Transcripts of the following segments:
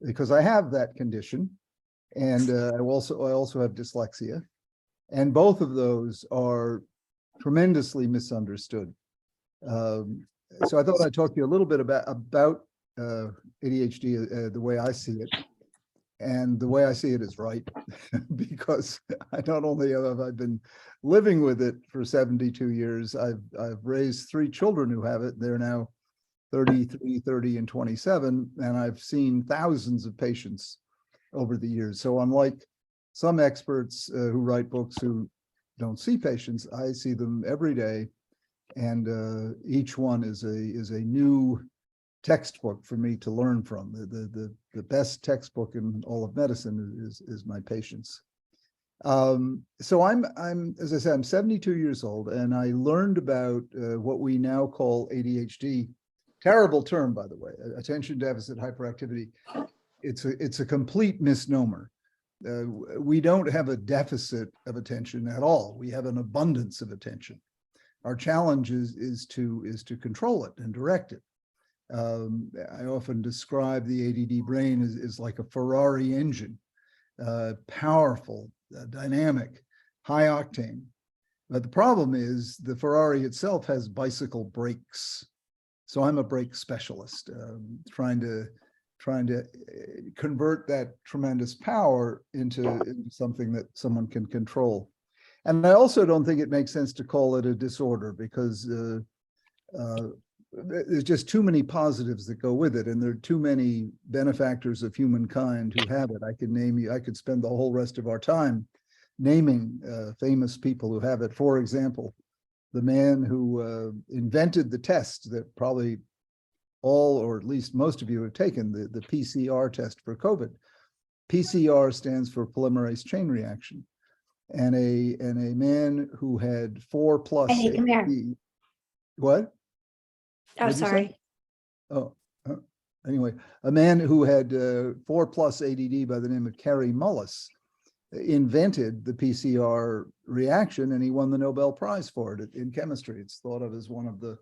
because I have that condition, and I also have dyslexia, and both of those are tremendously misunderstood. So I thought I'd talk to you a little bit about ADHD, the way I see it. And the way I see it is right, because I not only have I been living with it for 72 years, I've raised 3 children who have it. They're now 33, 30, and 27, and I've seen thousands of patients over the years. So unlike some experts who write books who don't see patients, I see them every day, and each one is a new textbook for me to learn from. The best textbook in all of medicine is my patients. So I'm as I said, I'm 72 years old, and I learned about what we now call ADHD. Terrible term, by the way, attention deficit hyperactivity. It's a complete misnomer. We don't have a deficit of attention at all. We have an abundance of attention. Our challenge is to control it and direct it. I often describe the ADD brain as like a Ferrari engine, powerful, dynamic, high octane. But the problem is the Ferrari itself has bicycle brakes. So I'm a brake specialist, trying to convert that tremendous power into something that someone can control. And I also don't think it makes sense to call it a disorder, because there's just too many positives that go with it, and there are too many benefactors of humankind who have it. I could name you, I could spend the whole rest of our time naming famous people who have it. For example, the man who invented the test that probably all, or at least most of you have taken, the PCR test for COVID. PCR stands for polymerase chain reaction. And a man who had 4+ Hey, come here. What? Oh, sorry. Oh, anyway, a man who had 4+ ADD by the name of Kary Mullis invented the PCR reaction, and he won the Nobel Prize for it in chemistry. It's thought of as one of the,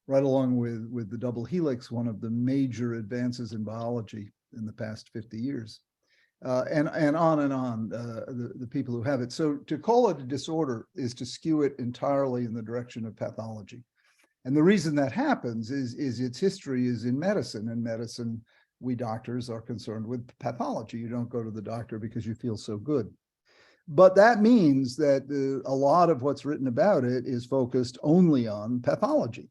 right along with the double helix, one of the major advances in biology in the past 50 years. And on and on, the people who have it. So to call it a disorder is to skew it entirely in the direction of pathology. And the reason that happens is its history is in medicine. In medicine, we doctors are concerned with pathology. You don't go to the doctor because you feel so good. But that means that a lot of what's written about it is focused only on pathology.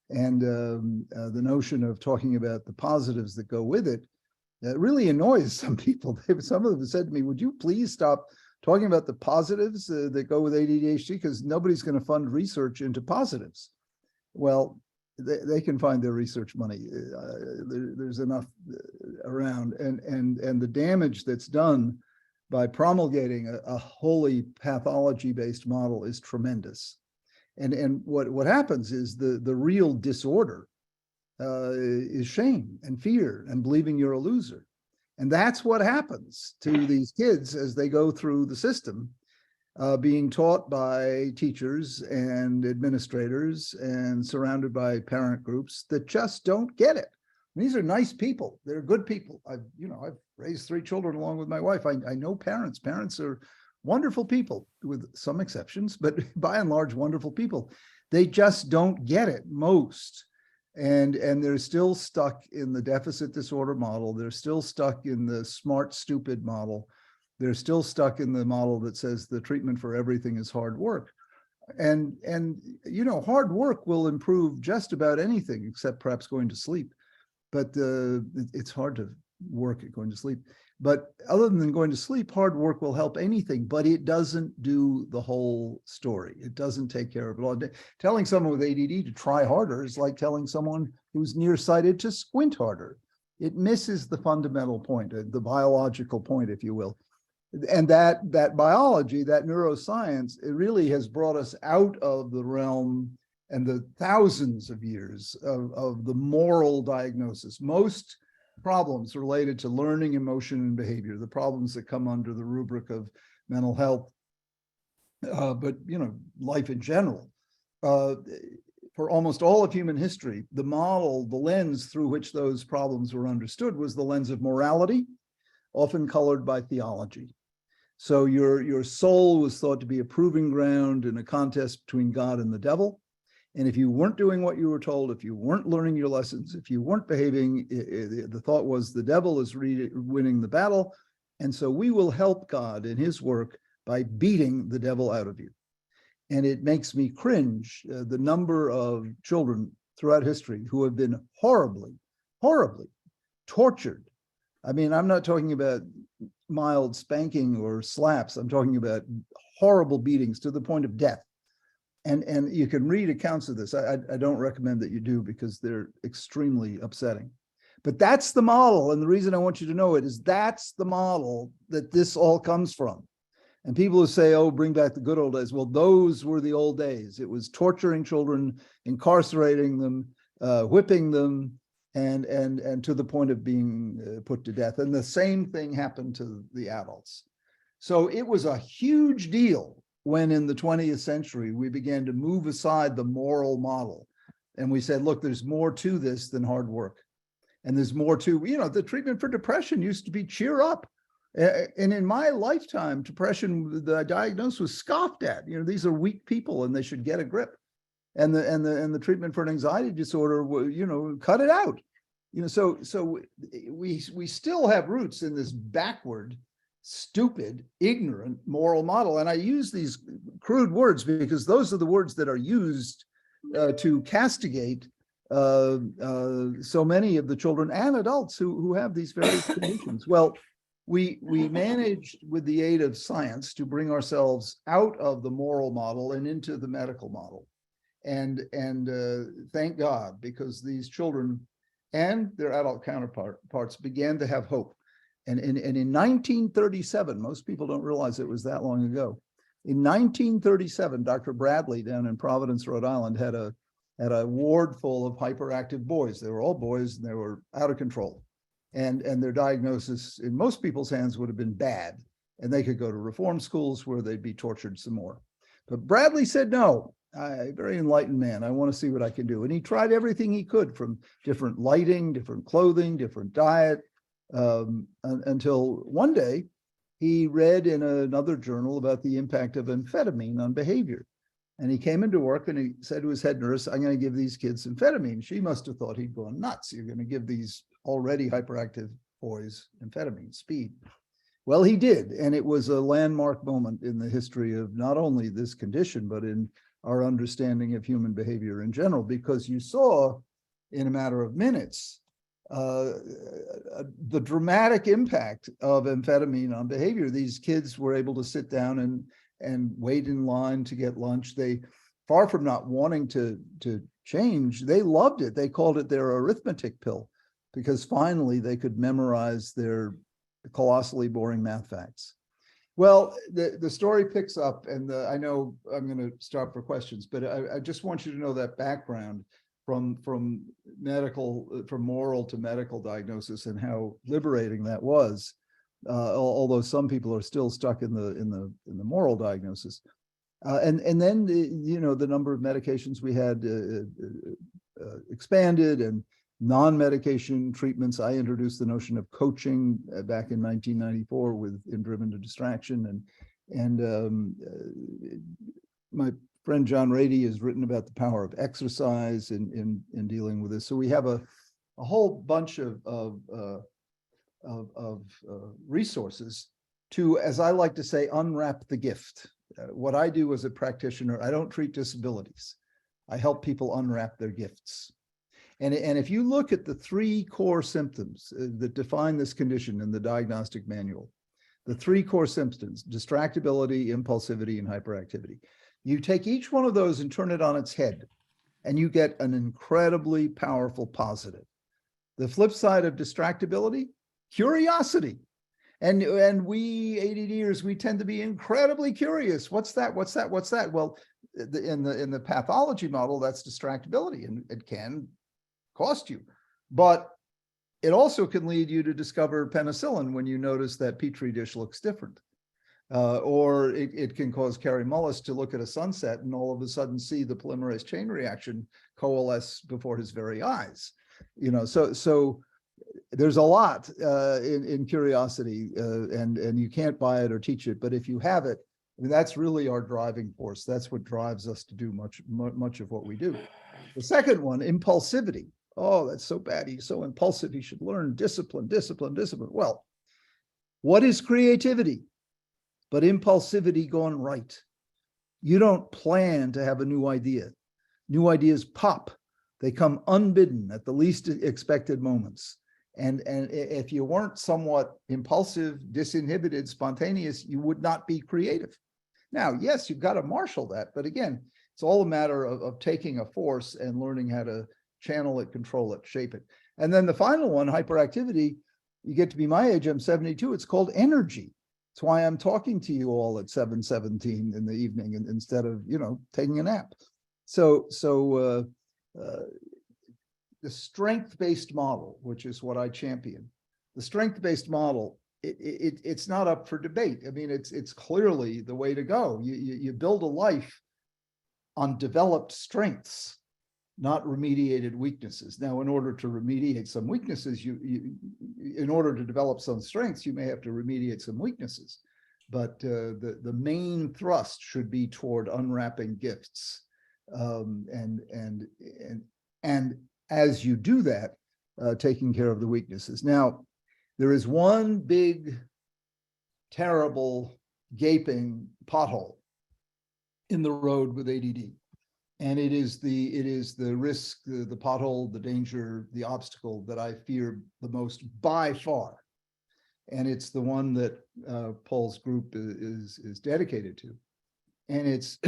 And the notion of talking about the positives that go with it really annoys some people. Some of them said to me, would you please stop talking about the positives that go with ADHD, because nobody's going to fund research into positives. Well, they can find their research money. There's enough around, and the damage that's done by promulgating a wholly pathology-based model is tremendous. And what happens is the real disorder is shame and fear and believing you're a loser. And that's what happens to these kids as they go through the system, being taught by teachers and administrators and surrounded by parent groups that just don't get it. These are nice people. They're good people. I've raised 3 children along with my wife. I know parents. Parents are wonderful people, with some exceptions, but by and large, wonderful people. They just don't get it, most. And they're still stuck in the deficit disorder model. They're still stuck in the smart, stupid model. They're still stuck in the model that says the treatment for everything is hard work. And hard work will improve just about anything except perhaps going to sleep. But it's hard to work at going to sleep. But other than going to sleep, hard work will help anything, but it doesn't do the whole story. It doesn't take care of it all. Telling someone with ADD to try harder is like telling someone who's nearsighted to squint harder. It misses the fundamental point, the biological point, if you will. And that biology, that neuroscience, it really has brought us out of the realm and the thousands of years of the moral diagnosis. Most problems related to learning, emotion, and behavior, the problems that come under the rubric of mental health, but life in general, for almost all of human history, the model, the lens through which those problems were understood was the lens of morality, often colored by theology. So your soul was thought to be a proving ground in a contest between God and the devil. And if you weren't doing what you were told, if you weren't learning your lessons, if you weren't behaving, the thought was the devil is winning the battle. And so we will help God in his work by beating the devil out of you. And it makes me cringe, the number of children throughout history who have been horribly, horribly tortured. I mean, I'm not talking about mild spanking or slaps. I'm talking about horrible beatings to the point of death. And you can read accounts of this. I don't recommend that you do because they're extremely upsetting. But that's the model. And the reason I want you to know it is that's the model that this all comes from. And people who say, oh, bring back the good old days. Well, those were the old days. It was torturing children, incarcerating them, whipping them, and to the point of being put to death. And the same thing happened to the adults. So it was a huge deal when in the 20th century, we began to move aside the moral model. And we said, look, there's more to this than hard work. And there's more to, the treatment for depression used to be cheer up. And in my lifetime, depression, the diagnosis was scoffed at. These are weak people and they should get a grip. And the treatment for an anxiety disorder, cut it out. So we still have roots in this backward, stupid, ignorant moral model. And I use these crude words because those are the words that are used to castigate so many of the children and adults who have these various conditions. Well, we managed with the aid of science to bring ourselves out of the moral model and into the medical model. And thank God, because these children and their adult counterparts began to have hope. And in 1937, most people don't realize it was that long ago. In 1937, Dr. Bradley down in Providence, Rhode Island, had a ward full of hyperactive boys. They were all boys and they were out of control. And their diagnosis in most people's hands would have been bad. And they could go to reform schools where they'd be tortured some more. But Bradley said, no, very enlightened man, I want to see what I can do. And he tried everything he could, from different lighting, different clothing, different diet, until one day he read in another journal about the impact of amphetamine on behavior. And he came into work and he said to his head nurse, I'm going to give these kids amphetamine. She must have thought he'd gone nuts. You're going to give these already hyperactive boys amphetamine, speed. Well, he did. And it was a landmark moment in the history of not only this condition, but in our understanding of human behavior in general, because you saw in a matter of minutes the dramatic impact of amphetamine on behavior. These kids were able to sit down and wait in line to get lunch. They, far from not wanting to change, they loved it. They called it their arithmetic pill, because finally they could memorize their colossally boring math facts. Well, the story picks up, and I know I'm going to start for questions, but I just want you to know that background from moral to medical diagnosis and how liberating that was. Although some people are still stuck in the moral diagnosis, and then the number of medications we had expanded, and non-medication treatments. I introduced the notion of coaching back in 1994 in Driven to Distraction, and my friend John Rady has written about the power of exercise in dealing with this. So we have a whole bunch of resources to, as I like to say, unwrap the gift. What I do as a practitioner, I don't treat disabilities. I help people unwrap their gifts. And if you look at the three core symptoms that define this condition in the diagnostic manual, the three core symptoms, distractibility, impulsivity, and hyperactivity, you take each one of those and turn it on its head, and you get an incredibly powerful positive. The flip side of distractibility, curiosity. And we ADDers, we tend to be incredibly curious. What's that? What's that? What's that? Well, in the pathology model, that's distractibility, and it can cost you. But it also can lead you to discover penicillin when you notice that Petri dish looks different. Or it can cause Kary Mullis to look at a sunset and all of a sudden see the polymerase chain reaction coalesce before his very eyes. So there's a lot in curiosity, and you can't buy it or teach it. But if you have it, I mean, that's really our driving force. That's what drives us to do much of what we do. The second one, impulsivity. Oh, that's so bad. He's so impulsive. He should learn discipline, discipline, discipline. Well, what is creativity but impulsivity gone right? You don't plan to have a new idea. New ideas pop. They come unbidden at the least expected moments. And if you weren't somewhat impulsive, disinhibited, spontaneous, you would not be creative. Now, yes, you've got to marshal that. But again, it's all a matter of taking a force and learning how to channel it, control it, shape it. And then the final one, hyperactivity, you get to be my age, I'm 72, it's called energy. That's why I'm talking to you all at 7:17 in the evening instead of, taking a nap. So the strength-based model, which is what I champion, the strength-based model, it's not up for debate. I mean, it's clearly the way to go. You build a life on developed strengths, not remediated weaknesses. Now, in order to remediate some weaknesses, in order to develop some strengths, you may have to remediate some weaknesses. But the main thrust should be toward unwrapping gifts, and as you do that, taking care of the weaknesses. Now, there is one big, terrible, gaping pothole in the road with ADD. And it is the risk, the pothole, the danger, the obstacle that I fear the most by far. And it's the one that Paul's group is dedicated to. And it's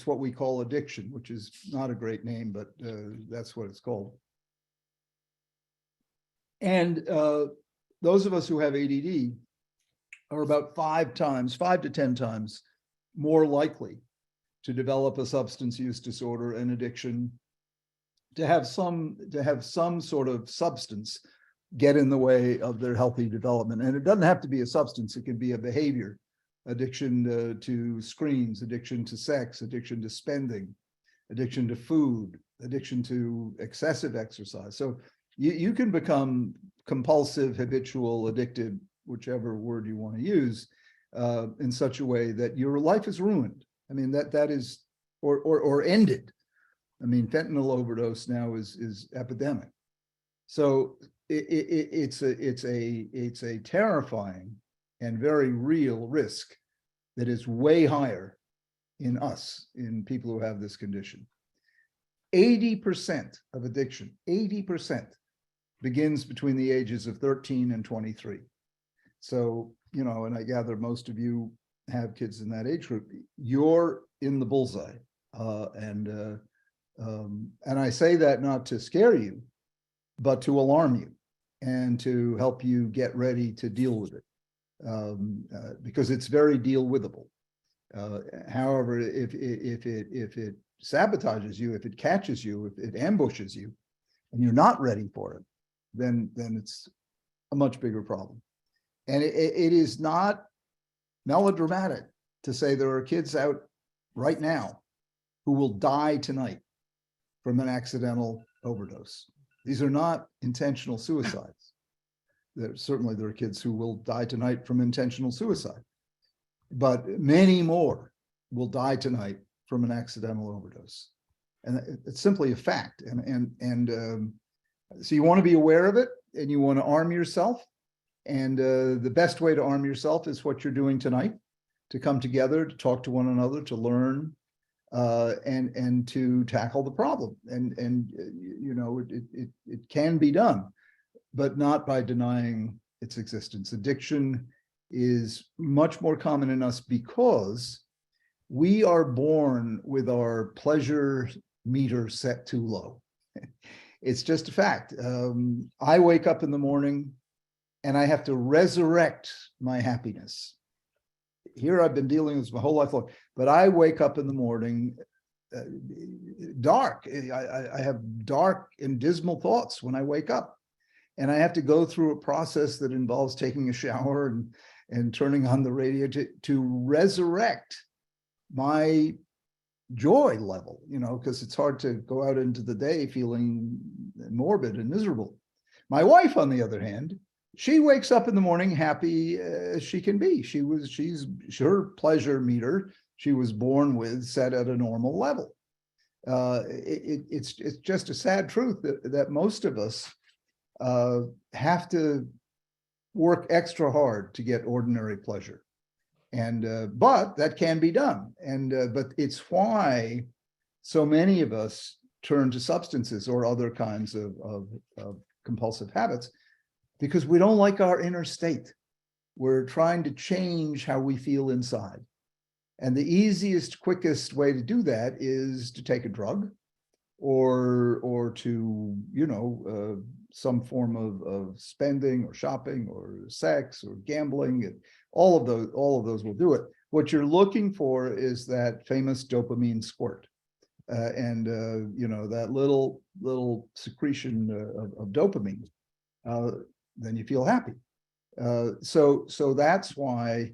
what we call addiction, which is not a great name, but that's what it's called. And those of us who have ADD are about 5 to 10 times more likely to develop a substance use disorder, an addiction, to have some sort of substance get in the way of their healthy development. And it doesn't have to be a substance, it can be a behavior, addiction to screens, addiction to sex, addiction to spending, addiction to food, addiction to excessive exercise. So you can become compulsive, habitual, addicted, whichever word you want to use, in such a way that your life is ruined. I mean, that is, or ended. I mean, fentanyl overdose now is epidemic. So it's a terrifying and very real risk that is way higher in us, in people who have this condition. 80% of addiction, 80% begins between the ages of 13 and 23. So, and I gather most of you have kids in that age group. You're in the bullseye. And I say that not to scare you, but to alarm you and to help you get ready to deal with it, because it's very deal withable. However, if it sabotages you, if it catches you, if it ambushes you, and you're not ready for it, then it's a much bigger problem. And it is not melodramatic to say there are kids out right now who will die tonight from an accidental overdose. These are not intentional suicides. There are kids who will die tonight from intentional suicide, but many more will die tonight from an accidental overdose. And it's simply a fact. So you want to be aware of it, and you want to arm yourself. And the best way to arm yourself is what you're doing tonight, to come together, to talk to one another, to learn, and to tackle the problem. And it can be done, but not by denying its existence. Addiction is much more common in us because we are born with our pleasure meter set too low. It's just a fact. I wake up in the morning and I have to resurrect my happiness. Here I've been dealing with this my whole life long, but I wake up in the morning dark. I have dark and dismal thoughts when I wake up, and I have to go through a process that involves taking a shower and turning on the radio to resurrect my joy level, because it's hard to go out into the day feeling morbid and miserable. My wife, on the other hand, she wakes up in the morning happy as she can be. She's her pleasure meter she was born with set at a normal level. It's just a sad truth that most of us have to work extra hard to get ordinary pleasure. And but that can be done. But it's why so many of us turn to substances or other kinds of compulsive habits, because we don't like our inner state. We're trying to change how we feel inside. And the easiest, quickest way to do that is to take a drug or to, some form of spending or shopping or sex or gambling. And all of those will do it. What you're looking for is that famous dopamine squirt. That little secretion of dopamine, then you feel happy. So that's why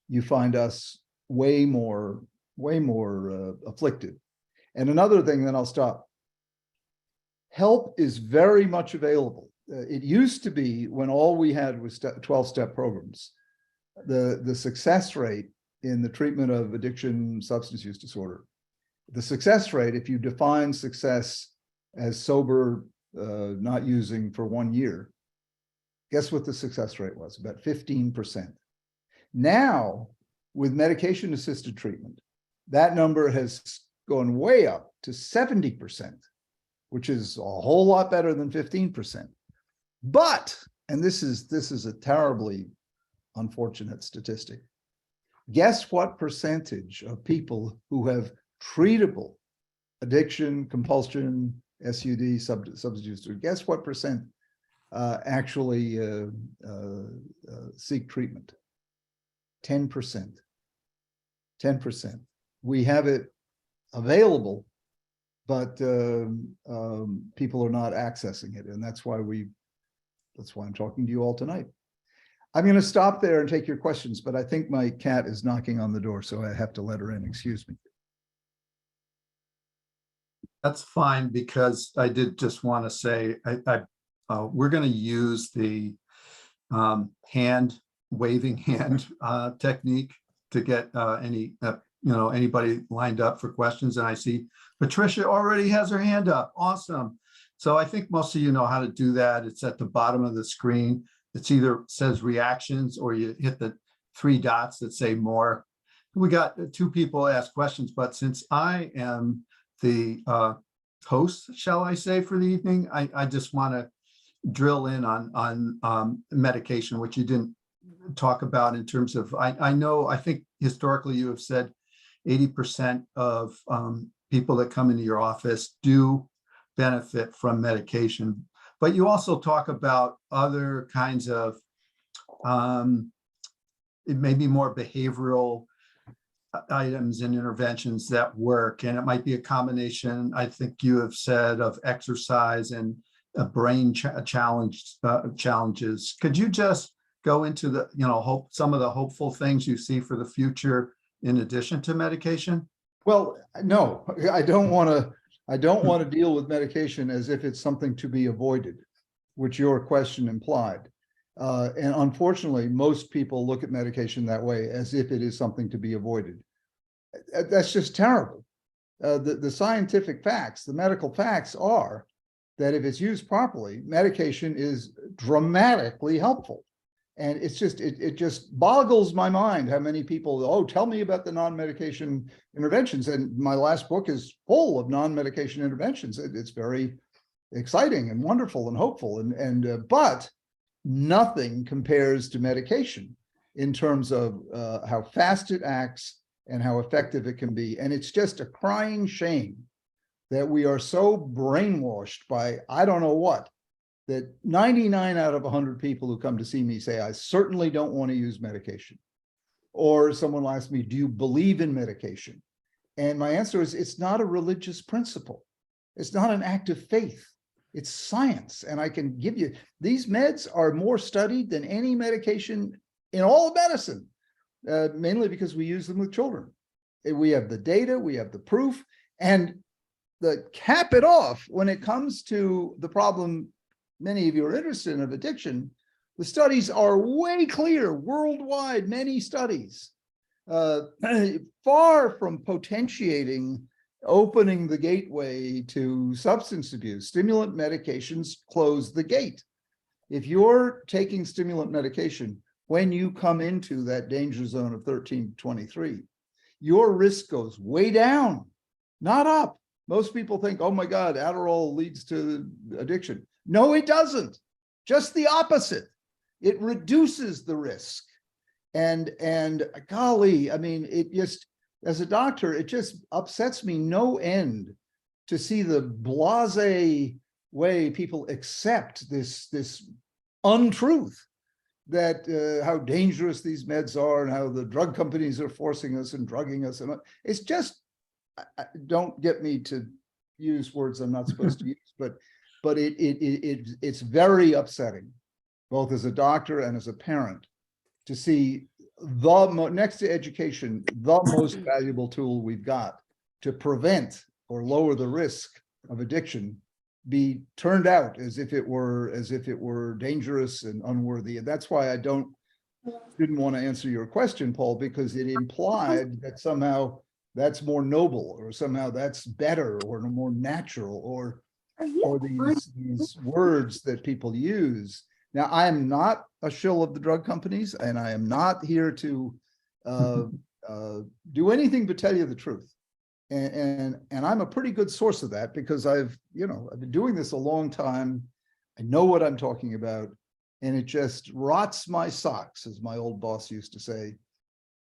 you find us way more afflicted. And another thing, then I'll stop. Help is very much available. It used to be, when all we had was 12-step programs, the success rate in the treatment of addiction, substance use disorder, the success rate, if you define success as sober, not using for 1 year, guess what the success rate was? About 15%. Now, with medication-assisted treatment, that number has gone way up to 70%, which is a whole lot better than 15%. But, and this is a terribly unfortunate statistic, guess what percentage of people who have treatable addiction, compulsion, SUD, substance use, guess what percent actually seek treatment? 10%. 10%. We have it available, but people are not accessing it, and that's why I'm talking to you all tonight. I'm going to stop there and take your questions, but I think my cat is knocking on the door, so I have to let her in. Excuse me. That's fine, because I did just want to say we're going to use the waving hand technique to get anybody lined up for questions. And I see Patricia already has her hand up. Awesome. So I think most of you know how to do that. It's at the bottom of the screen. It's either says reactions, or you hit the 3 dots that say more. We got 2 people ask questions, but since I am the host, shall I say, for the evening, I just want to drill in on medication, which you didn't talk about in terms of, I think historically you have said 80% of people that come into your office do benefit from medication, but you also talk about other kinds of it may be more behavioral items and interventions that work, and it might be a combination, I think you have said, of exercise and brain challenges. Could you just go into the some of the hopeful things you see for the future in addition to medication? Well, No, I don't want to deal with medication as if it's something to be avoided, which your question implied. And unfortunately, most people look at medication that way, as if it is something to be avoided. That's just terrible. The scientific facts, the medical facts are that if it's used properly, medication is dramatically helpful. And it's just, it just boggles my mind how many people, oh, tell me about the non-medication interventions. And my last book is full of non-medication interventions. It's very exciting and wonderful and hopeful. But nothing compares to medication in terms of how fast it acts and how effective it can be. And it's just a crying shame that we are so brainwashed by, I don't know what, that 99 out of 100 people who come to see me say, I certainly don't want to use medication. Or someone will ask me, do you believe in medication? And my answer is, it's not a religious principle. It's not an act of faith. It's science. And I can give you, these meds are more studied than any medication in all of medicine, mainly because we use them with children. We have the data, we have the proof, and cap it off when it comes to the problem many of you are interested in of addiction. The studies are way clear worldwide, many studies, far from potentiating, opening the gateway to substance abuse. Stimulant medications close the gate. If you're taking stimulant medication, when you come into that danger zone of 13 to 23, your risk goes way down, not up. Most people think, oh my God, Adderall leads to addiction. No, it doesn't. Just the opposite. It reduces the risk. And golly, I mean, it just, as a doctor, it just upsets me no end to see the blasé way people accept this untruth that how dangerous these meds are and how the drug companies are forcing us and drugging us. And it's just, don't get me to use words I'm not supposed to use, but it's very upsetting, both as a doctor and as a parent, to see next to education, the most valuable tool we've got to prevent or lower the risk of addiction be turned out as if it were dangerous and unworthy. And that's why I didn't want to answer your question, Paul, because it implied that somehow that's more noble, or somehow that's better, or more natural, or these words that people use. Now, I am not a shill of the drug companies, and I am not here to do anything but tell you the truth. And I'm a pretty good source of that, because I've been doing this a long time. I know what I'm talking about, and it just rots my socks, as my old boss used to say,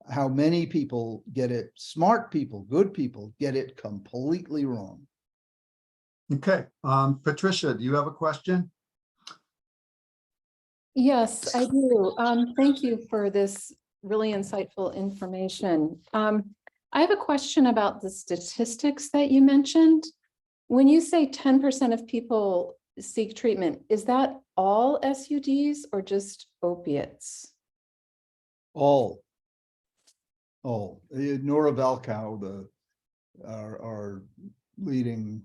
how many people get it, smart people, good people, get it completely wrong. Okay, Patricia, do you have a question? Yes, I do. Thank you for this really insightful information. I have a question about the statistics that you mentioned. When you say 10% of people seek treatment, is that all SUDs or just opiates? All. Nora Valkow, our leading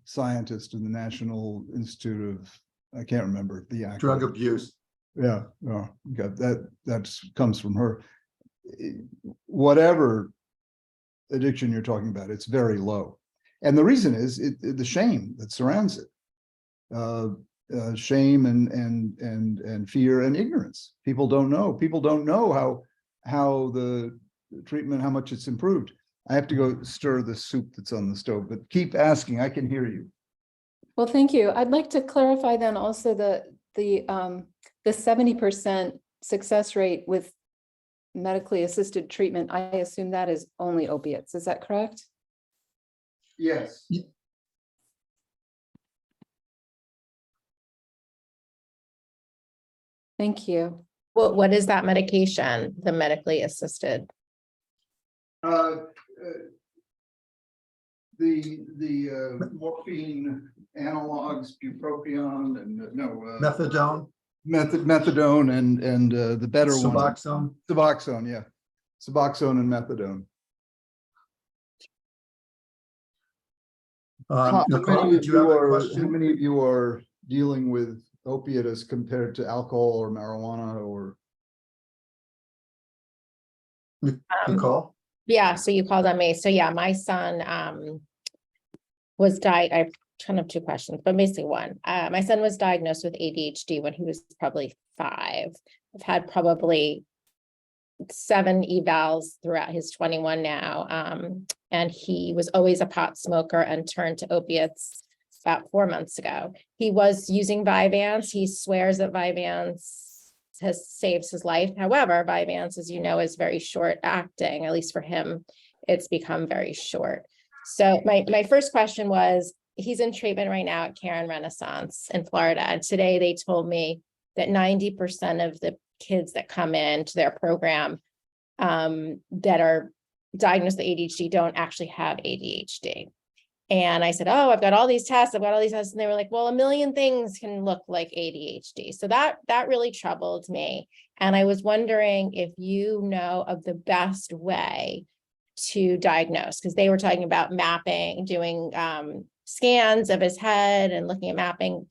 scientist in the National Institute of, I can't remember the acronym. Drug abuse. Yeah, oh, okay. That comes from her. Whatever addiction you're talking about, it's very low. And the reason is the shame that surrounds it. Shame and fear and ignorance. People don't know how the treatment, how much it's improved. I have to go stir the soup that's on the stove, but keep asking, I can hear you. Well, thank you. I'd like to clarify then also the 70% success rate with medically assisted treatment. I assume that is only opiates. Is that correct? Yes. Thank you. What is that medication, the medically assisted? The morphine analogs, bupropion, and Methadone. methadone, and the better one, Suboxone. Suboxone, yeah, Suboxone and methadone. Nicole, did you have a question? How many of you are dealing with opiate as compared to alcohol or marijuana or? Nicole? Yeah, so you called on me. So yeah, my son was diagnosed. I have kind of two questions, but basically one. My son was diagnosed with ADHD when he was probably 5. I've had probably 7 evals throughout his 21 now. And he was always a pot smoker and turned to opiates about 4 months ago. He was using Vyvanse. He swears that Vyvanse has saved his life. However, Vyvanse, as you know, is very short acting. At least for him, it's become very short. So my first question was, he's in treatment right now at Karen Renaissance in Florida. And today they told me that 90% of the kids that come into their program that are diagnosed with ADHD don't actually have ADHD. And I said, oh, I've got all these tests. I've got all these tests. And they were like, well, a million things can look like ADHD. So that really troubled me. And I was wondering if you know of the best way to diagnose, because they were talking about mapping, doing scans of his head and looking at mapping.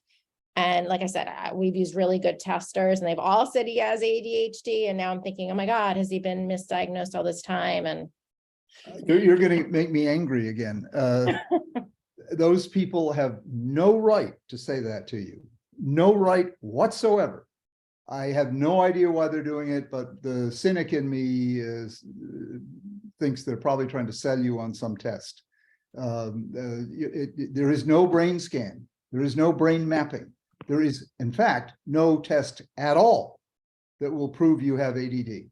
And like I said, we've used really good testers and they've all said he has ADHD. And now I'm thinking, oh my God, has he been misdiagnosed all this time? And You're going to make me angry again. Those people have no right to say that to you. No right whatsoever. I have no idea why they're doing it, but the cynic in me thinks they're probably trying to sell you on some test. There is no brain scan. There is no brain mapping. There is, in fact, no test at all that will prove you have ADD.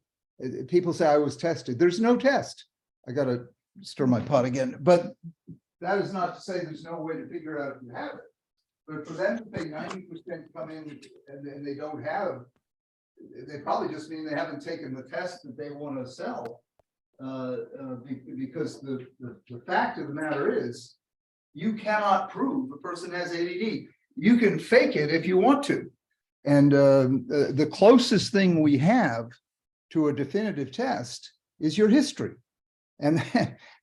People say I was tested. There's no test. I got to stir my pot again, but that is not to say there's no way to figure out if you have it. But for them to say 90% come in and they don't have, they probably just mean they haven't taken the test that they want to sell. Because the fact of the matter is, you cannot prove a person has ADD. You can fake it if you want to. And the closest thing we have to a definitive test is your history. And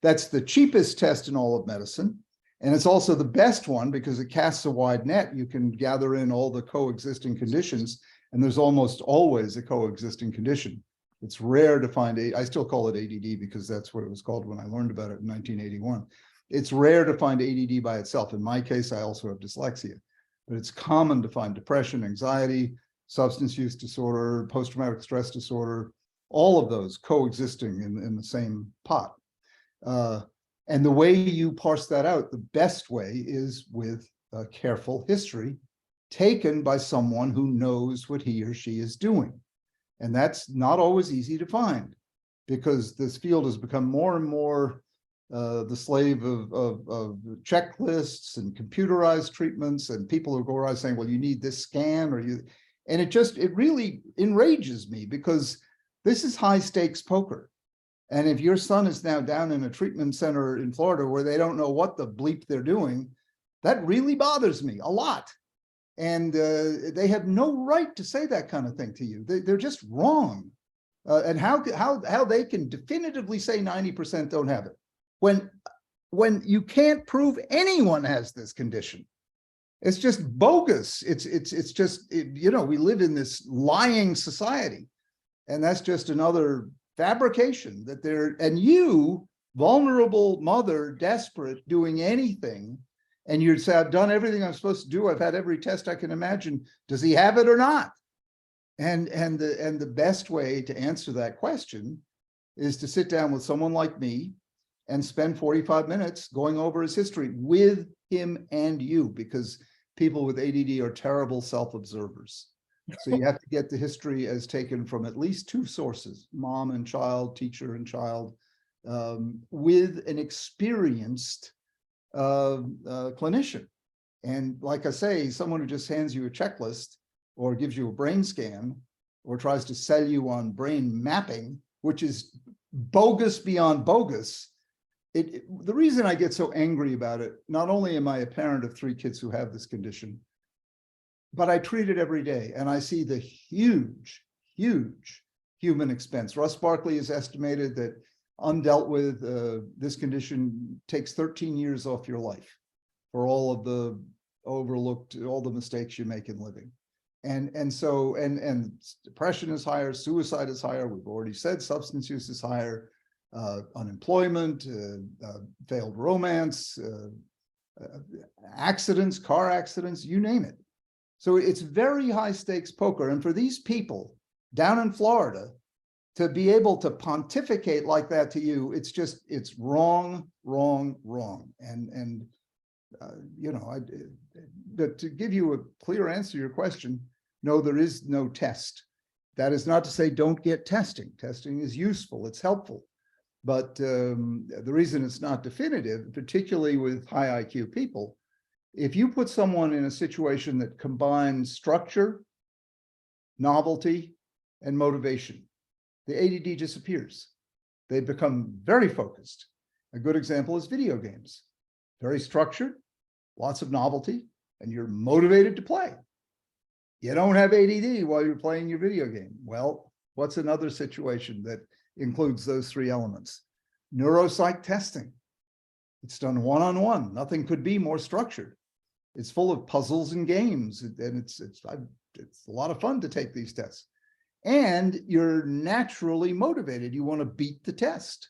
that's the cheapest test in all of medicine. And it's also the best one because it casts a wide net. You can gather in all the coexisting conditions, and there's almost always a coexisting condition. It's rare to find, I still call it ADD because that's what it was called when I learned about it in 1981. It's rare to find ADD by itself. In my case, I also have dyslexia, but it's common to find depression, anxiety, substance use disorder, post-traumatic stress disorder, all of those coexisting in the same pot. And the way you parse that out, the best way is with a careful history taken by someone who knows what he or she is doing. And that's not always easy to find because this field has become more and more the slave of checklists and computerized treatments and people who go around saying, well, you need this scan or you, and it really enrages me because this is high stakes poker. And if your son is now down in a treatment center in Florida where they don't know what the bleep they're doing, that really bothers me a lot. And they have no right to say that kind of thing to you. They're just wrong. And how they can definitively say 90% don't have it when you can't prove anyone has this condition. It's just bogus. It's just, you know, we live in this lying society. And that's just another fabrication that they're, and you, vulnerable mother, desperate, doing anything, and you say, I've done everything I'm supposed to do. I've had every test I can imagine. Does he have it or not? And the best way to answer that question is to sit down with someone like me and spend 45 minutes going over his history with him and you, because people with ADD are terrible self-observers. So you have to get the history as taken from at least two sources, mom and child, teacher and child, with an experienced clinician. And like I say, someone who just hands you a checklist or gives you a brain scan or tries to sell you on brain mapping, which is bogus beyond bogus. The reason I get so angry about it, not only am I a parent of 3 kids who have this condition, but I treat it every day and I see the huge, huge human expense. Russ Barkley has estimated that undealt with this condition takes 13 years off your life for all of the overlooked, all the mistakes you make in living. And so depression is higher, suicide is higher. We've already said substance use is higher, unemployment, failed romance, accidents, car accidents, you name it. So it's very high stakes poker. And for these people down in Florida to be able to pontificate like that to you, it's just, it's wrong, wrong, wrong. And you know, but to give you a clear answer to your question, no, there is no test. That is not to say don't get testing. Testing is useful, it's helpful. But the reason it's not definitive, particularly with high IQ people, if you put someone in a situation that combines structure, novelty, and motivation, the ADD disappears. They become very focused. A good example is video games. very structured, lots of novelty, and you're motivated to play. You don't have ADD while you're playing your video game. Well, what's another situation that includes those three elements? Neuropsych testing. It's done one-on-one. Nothing could be more structured. It's full of puzzles and games, and it's a lot of fun to take these tests. And you're naturally motivated. You want to beat the test.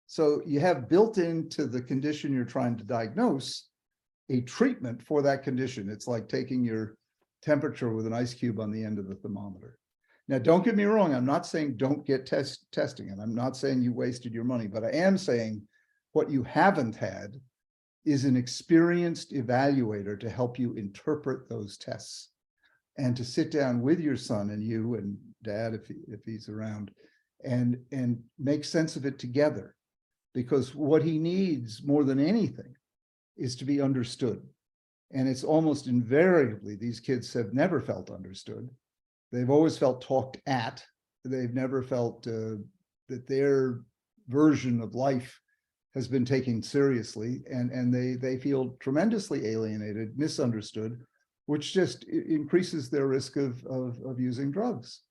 So you have built into the condition you're trying to diagnose a treatment for that condition. It's like taking your temperature with an ice cube on the end of the thermometer. Now, don't get me wrong. I'm not saying don't get testing, and I'm not saying you wasted your money, but I am saying what you haven't had is an experienced evaluator to help you interpret those tests, and to sit down with your son and you and dad, if he's around, and make sense of it together. Because what he needs more than anything is to be understood. And it's almost invariably, these kids have never felt understood. They've always felt talked at. They've never felt that their version of life has been taken seriously, and they feel tremendously alienated, misunderstood, which just increases their risk of using drugs.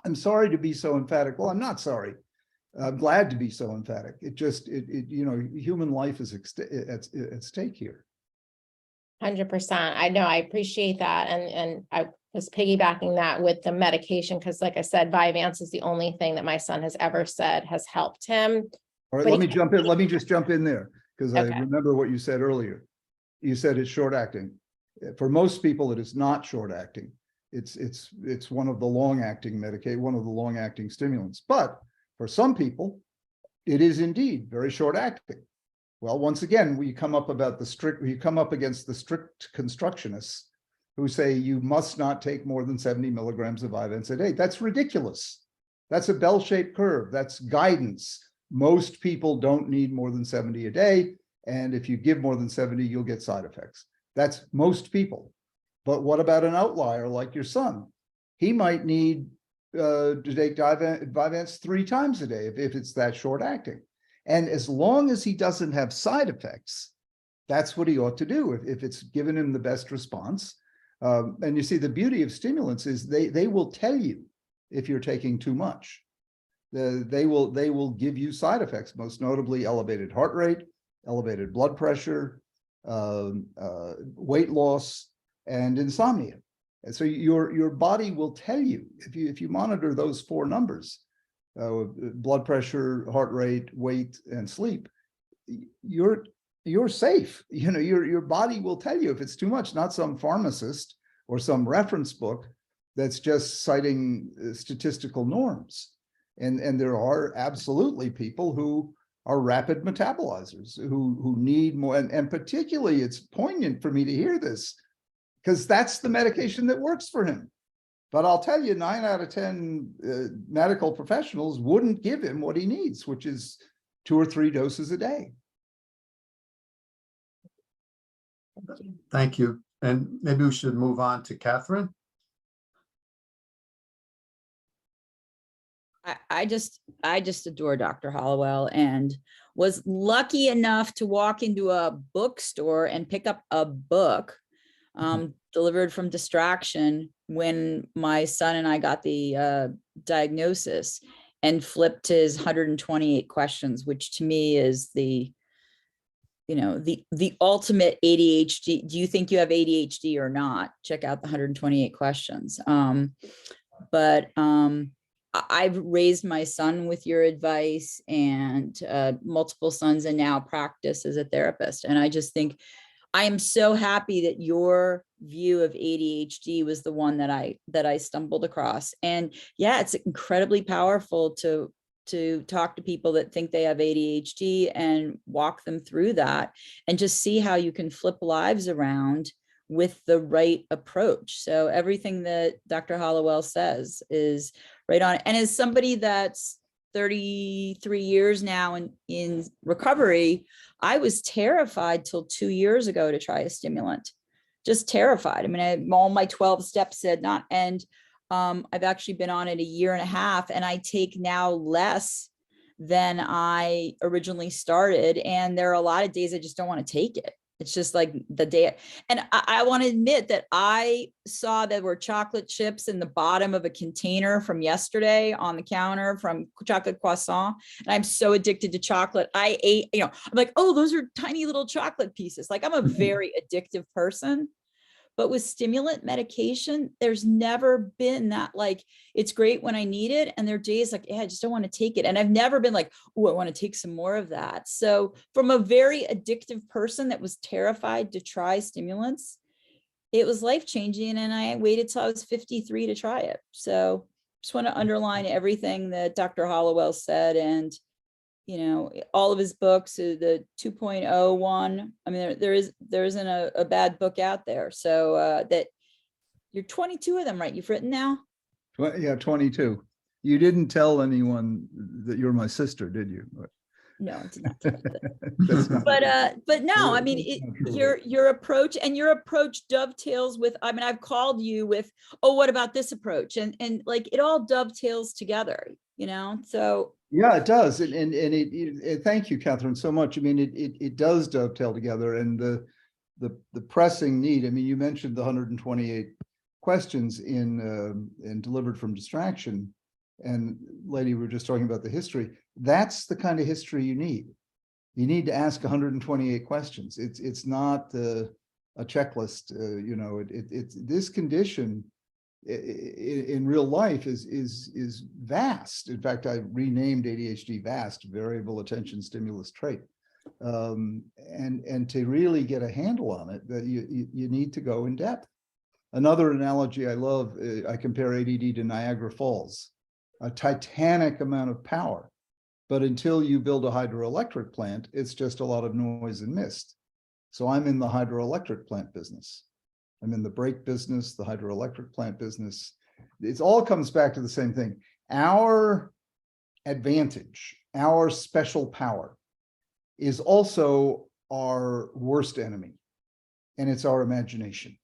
I'm sorry to be so emphatic. Well, I'm not sorry. I'm glad to be so emphatic. It just, human life is at stake here. 100%. I know, I appreciate that. And I was piggybacking that with the medication, because like I said, Vyvanse is the only thing that my son has ever said has helped him. All right, But let me jump in. Let me just jump in there, because I Okay. remember what you said earlier. You said it's short acting. For most people, it is not short acting. It's one of the long acting medication, one of the long acting stimulants. But for some people, it is indeed very short acting. Well, once again, we come up against the strict constructionists who say you must not take more than 70 milligrams of Vyvanse a day. That's ridiculous. That's a bell-shaped curve. That's guidance. Most people don't need more than 70 a day. And if you give more than 70, you'll get side effects. That's most people. But what about an outlier like your son? He might need to take Vyvanse 3 times a day if it's that short acting. And as long as he doesn't have side effects, that's what he ought to do if it's given him the best response. And you see, the beauty of stimulants is they will tell you if you're taking too much. They will give you side effects, most notably elevated heart rate, elevated blood pressure, weight loss, and insomnia. And so your body will tell you if you monitor those 4 numbers, blood pressure, heart rate, weight, and sleep, you're safe. Your body will tell you if it's too much, not some pharmacist or some reference book that's just citing statistical norms. And there are absolutely people who are rapid metabolizers who need more, and particularly it's poignant for me to hear this, because that's the medication that works for him. But I'll tell you, 9 out of 10 medical professionals wouldn't give him what he needs, which is 2 or 3 doses a day. Thank you. And maybe we should move on to Catherine. I just adore Dr. Hallowell, and was lucky enough to walk into a bookstore and pick up a book delivered from Distraction when my son and I got the diagnosis, and flipped his 128 questions, which to me is the ultimate ADHD. Do you think you have ADHD or not? Check out the 128 questions. I've raised my son with your advice, and multiple sons, and now practice as a therapist. And I just think I am so happy that your view of ADHD was the one that I stumbled across. And yeah, it's incredibly powerful to talk to people that think they have ADHD and walk them through that, and just see how you can flip lives around with the right approach. So everything that Dr. Hallowell says is right on. And as somebody that's 33 years now in recovery, I was terrified till 2 years ago to try a stimulant, just terrified. I mean, all my 12 steps said not, and I've actually been on it 1.5 years, and I take now less than I originally started. And there are a lot of days I just don't want to take it. It's just like the day. And I want to admit that I saw there were chocolate chips in the bottom of a container from yesterday on the counter from chocolate croissant. And I'm so addicted to chocolate. I ate, I'm like, oh, those are tiny little chocolate pieces. Like I'm a very addictive person. But with stimulant medication, there's never been that, like, it's great when I need it. And there are days like, yeah, I just don't want to take it. And I've never been like, oh, I want to take some more of that. So from a very addictive person that was terrified to try stimulants, it was life-changing. And I waited till I was 53 to try it. So just want to underline everything that Dr. Hallowell said. And all of his books, the 2.0 one. I mean, there isn't a bad book out there. So that you're 22 of them, right? You've written now? Yeah, 22. You didn't tell anyone that you're my sister, did you? No, I did not. Tell you That's not- but no, I mean, That's not true. your approach dovetails with, I mean, I've called you with, oh, what about this approach? And like, it all dovetails together, so. Yeah, it does. And thank you, Catherine, so much. I mean, it does dovetail together, and the pressing need. I mean, you mentioned the 128 questions in Delivered from Distraction, and lady, we were just talking about the history. That's the kind of history you need. You need to ask 128 questions. It's not a checklist. It's this condition in real life is vast. In fact, I renamed ADHD VAST, variable attention stimulus trait. And to really get a handle on it, that you need to go in depth. Another analogy I love, I compare ADD to Niagara Falls, a titanic amount of power. But until you build a hydroelectric plant, it's just a lot of noise and mist. So I'm in the hydroelectric plant business. I'm in the brake business, the hydroelectric plant business. It all comes back to the same thing. Our advantage, our special power is also our worst enemy, and it's our imagination.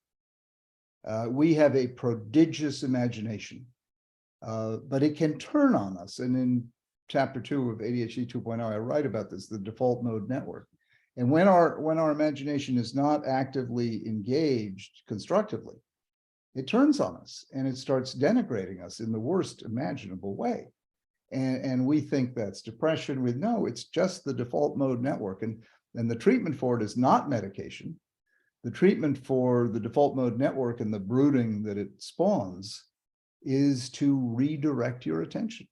We have a prodigious imagination, but it can turn on us. And in chapter 2 of ADHD 2.0, I write about this, the default mode network. And when our imagination is not actively engaged constructively, it turns on us and it starts denigrating us in the worst imaginable way. And we think that's depression. No, it's just the default mode network. And the treatment for it is not medication. The treatment for the default mode network and the brooding that it spawns is to redirect your attention.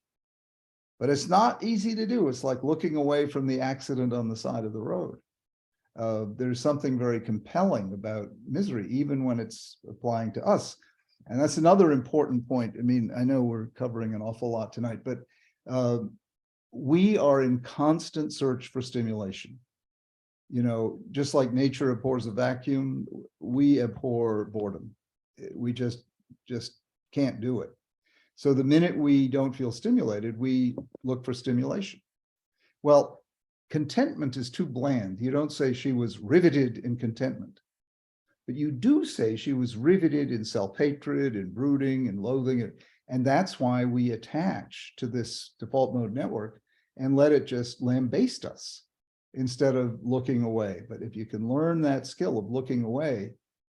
But it's not easy to do. It's like looking away from the accident on the side of the road. There's something very compelling about misery, even when it's applying to us. And that's another important point. I mean, I know we're covering an awful lot tonight, but we are in constant search for stimulation. Just like nature abhors a vacuum, we abhor boredom. We just can't do it. So the minute we don't feel stimulated, we look for stimulation. Well, contentment is too bland. You don't say she was riveted in contentment, but you do say she was riveted in self-hatred and brooding and loathing. And that's why we attach to this default mode network and let it just lambaste us instead of looking away. But if you can learn that skill of looking away,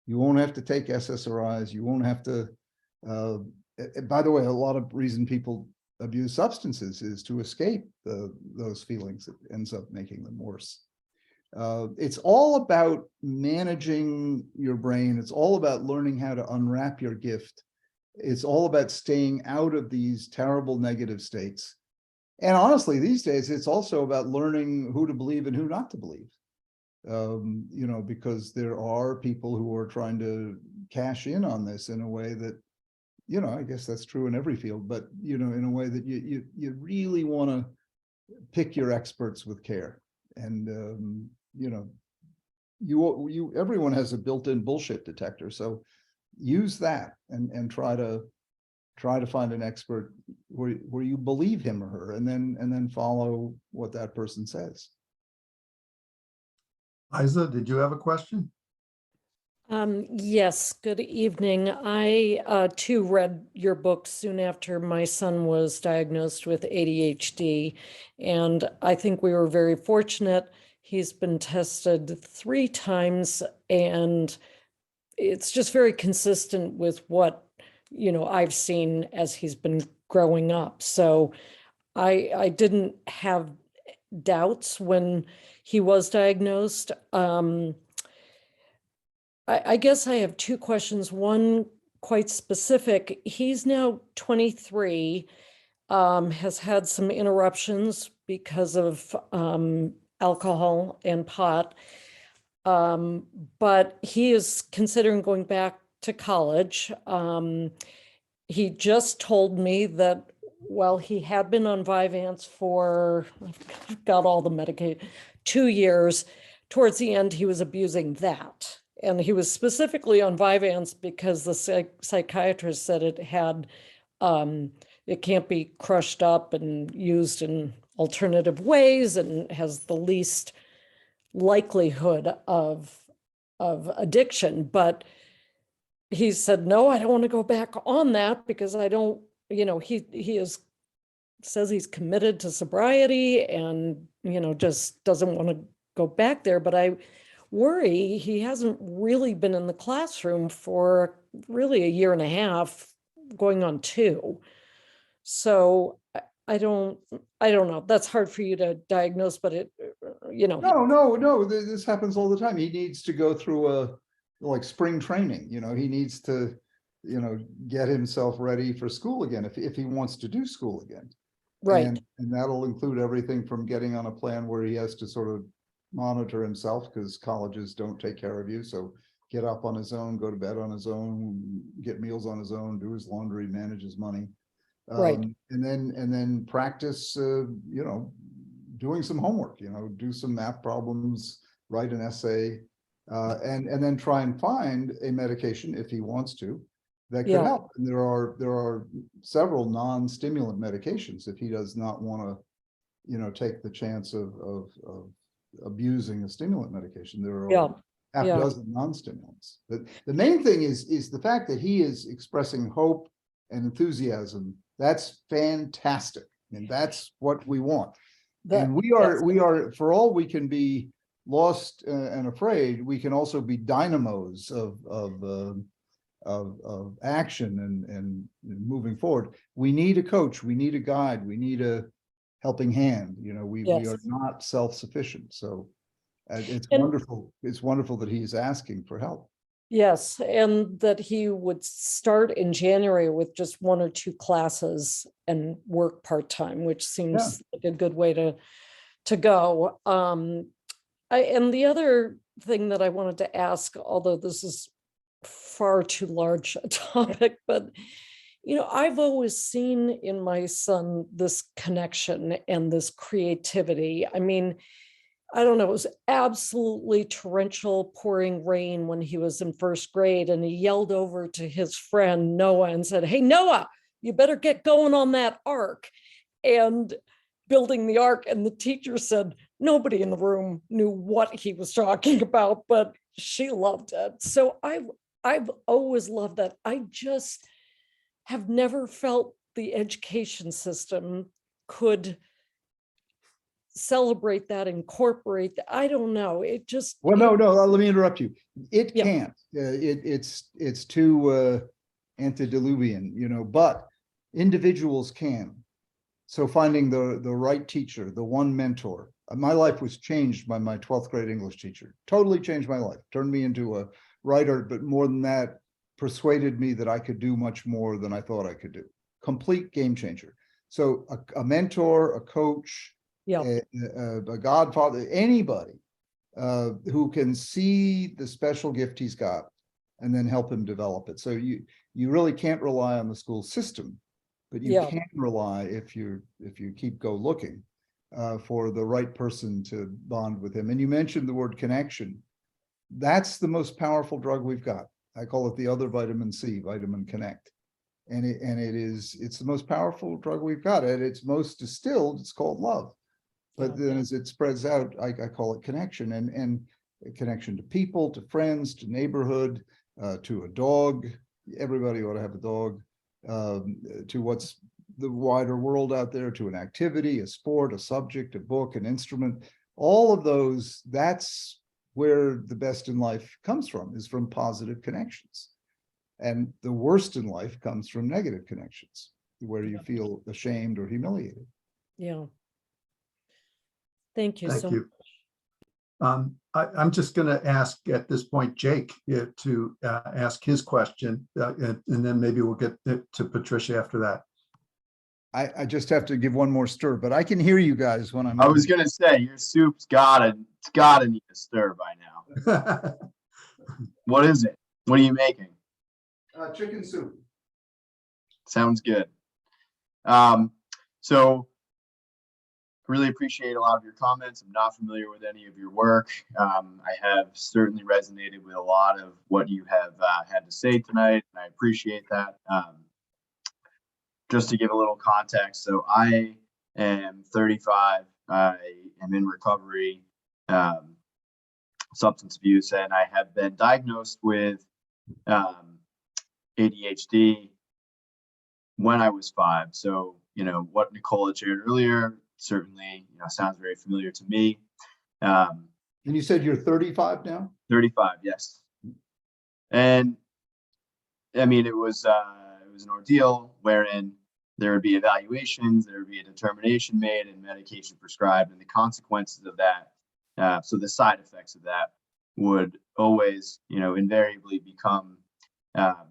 you won't have to take SSRIs. You won't have to, by the way, a lot of reason people abuse substances is to escape those feelings. It ends up making them worse. It's all about managing your brain. It's all about learning how to unwrap your gift. It's all about staying out of these terrible negative states. And honestly, these days, it's also about learning who to believe and who not to believe. Because there are people who are trying to cash in on this in a way that, I guess that's true in every field, but, in a way that you really want to pick your experts with care. And, everyone has a built-in bullshit detector. So use that and try to find an expert where you believe him or her, and then follow what that person says. Liza, did you have a question? Yes, good evening. I too read your book soon after my son was diagnosed with ADHD, and I think we were very fortunate. He's been tested 3 times, and it's just very consistent with what, I've seen as he's been growing up. So I didn't have doubts when he was diagnosed. I guess I have 2 questions. One quite specific. He's now 23, has had some interruptions because of alcohol and pot. But he is considering going back to college. He just told me that while he had been on Vyvanse for, I've got all the medication, 2 years, towards the end, he was abusing that. And he was specifically on Vyvanse because the psychiatrist said it had, it can't be crushed up and used in alternative ways and has the least likelihood of addiction. But he said, no, I don't want to go back on that because I don't, he says he's committed to sobriety and, just doesn't want to go back there. But I worry he hasn't really been in the classroom for really 1.5 years, going on 2. So I don't know. That's hard for you to diagnose, but it, No, this happens all the time. He needs to go through like spring training, he needs to, get himself ready for school again if he wants to do school again. right. And that'll include everything from getting on a plan where he has to sort of monitor himself because colleges don't take care of you. So get up on his own, go to bed on his own, get meals on his own, do his laundry, manage his money. Right. And then practice, doing some homework, do some math problems, write an essay, and then try and find a medication if he wants to that could Yeah. help. And there are several non-stimulant medications if he does not want to, take the chance of abusing a stimulant medication. There are Yeah. half Yeah. dozen non-stimulants. But the main thing is the fact that he is expressing hope and enthusiasm. That's fantastic. And that's what we want. And we are, for all we can be lost and afraid, we can also be dynamos of action and moving forward. We need a coach, we need a guide, we need a helping hand. We are not self-sufficient. So it's wonderful. It's wonderful that he's asking for help. Yes, and that he would start in January with just 1 or 2 classes and work part-time, which seems like a good way to go. And the other thing that I wanted to ask, although this is far too large a topic, but I've always seen in my son this connection and this creativity. I mean, I don't know, it was absolutely torrential pouring rain when he was in 1st grade, and he yelled over to his friend Noah and said, "Hey, Noah, you better get going on that ark," and building the ark. And the teacher said nobody in the room knew what he was talking about, but she loved it. So I've always loved that. I just have never felt the education system could celebrate that, incorporate that. I don't know. It just, Well, no, let me interrupt you. It Yeah. can't. It's too antediluvian, but individuals can. So finding the right teacher, the one mentor. My life was changed by my 12th grade English teacher. Totally changed my life. Turned me into a writer, but more than that, persuaded me that I could do much more than I thought I could do. Complete game changer. So a mentor, a coach, yeah, a godfather, anybody who can see the special gift he's got and then help him develop it. So you really can't rely on the school system, but you Yeah. can rely if you keep looking for the right person to bond with him. And you mentioned the word connection. That's the most powerful drug we've got. I call it the other vitamin C, vitamin connect. And it's the most powerful drug we've got. At its most distilled, it's called love. But then as it spreads out, I call it connection. And a connection to people, to friends, to neighborhood, to a dog. Everybody ought to have a dog. To what's the wider world out there, to an activity, a sport, a subject, a book, an instrument. All of those, that's where the best in life comes from, is from positive connections. And the worst in life comes from negative connections, where you feel ashamed or humiliated. Yeah. Thank you Thank so you. I'm just going to ask at this point, Jake, to ask his question, and then maybe we'll get to Patricia after that. I just have to give one more stir, but I can hear you guys when I'm. I was gonna say your soup's it's gotta need a stir by now. What is it? What are you making? Chicken soup. Sounds good. So really appreciate a lot of your comments. I'm not familiar with any of your work. I have certainly resonated with a lot of what you have had to say tonight, and I appreciate that. Just to give a little context, so I am 35. I am in recovery, substance abuse, and I have been diagnosed with ADHD when I was 5. So, what Nicole had shared earlier certainly, sounds very familiar to me. And you said you're 35 now? 35, yes. And I mean, it was an ordeal wherein there would be evaluations, there would be a determination made, and medication prescribed, and the consequences of that. So the side effects of that would always, invariably become